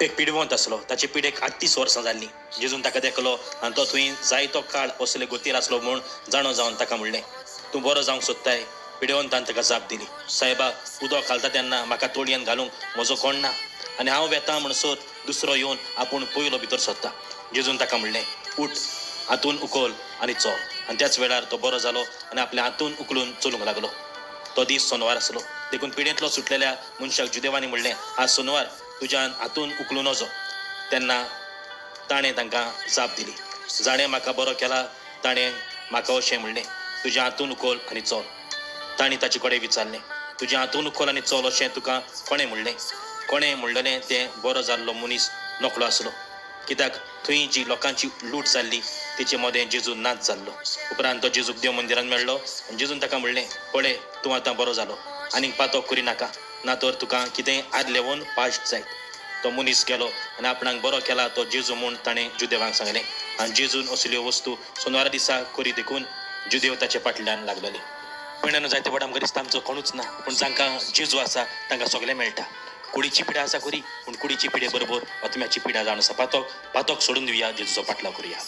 एक पिडवंत असलो, ताची पिडेक 38 वर्सां जाल्ली. जेजून ताका देखलो आनी तो थंय जायतो काळ असले गोतीर आसलो म्हूण जाणो जावन ताका म्हणलें, तूं बरो जावंक सोदताय? पिडेवंतान ताका जाप दिली, सायबा, उदक घालता तेन्ना म्हाका तोडयेन घालूंक म्हजो कोण ना आनी हांव वेता म्हणसर दुसरो येवन आपूण पयलो भितर सरता. जेजून ताका म्हणलें, उठ, हातून उखल आनी चल. आनी त्याच वेळार तो बरो जालो आनी आपल्या हातून उखलून चलूंक लागलो. तो दीस सोनवार आसलो. देखून पिडेंतलो सुटलेल्या मनशाक जुदेवानी म्हणलें, आज सोनवार, तुज्यान हातून उखलून वचो. तेन्ना ताणें तांकां जाप दिली, जाणें म्हाका बरो केला ताणें म्हाका अशें म्हणलें, तुज्या हातून उखल आनी चल. तांणी ताचे कडेन विचारलें, तुज्या हातून उखल आनी चल अशें तुका कोणें म्हणलें? कोणें म्हणलेलें तें बरो जाल्लो मनीस नकळो आसलो, कित्याक थंय जी लोकांची लूट जाल्ली तेचे मोदें जेजू नाच जाल्लो. उपरांत तो जेजूक देव मंदिरान मेळ्ळो आनी जेजून ताका म्हणलें, पळय, तूं आतां बरो जालो, आनीक पातोक करिनाका, ना तर तुका कितेंय आदलें वन पाश्ट जायत. तो मनीस गेलो आनी आपणाक बरो केला तो जेजू म्हूण ताणें जुदेवांक सांगलें. आनी जेजून असल्यो वस्तू सोनवारा दिसा करी देखून जुदेव ताचे फाटल्यान लागलेले. पण जायते व्हड आमकां दिसता आमचो कोणूच ना, पूण जांकां जेजू आसा तांकां सगळें मेळटा. कुडीची पिडा आसा खरी, पूण कुडीची पिडे बरोबर आत्म्याची पिडा जावन आसा. पातोक सोडून दिवया, जेजूचो पाटलाव करुया.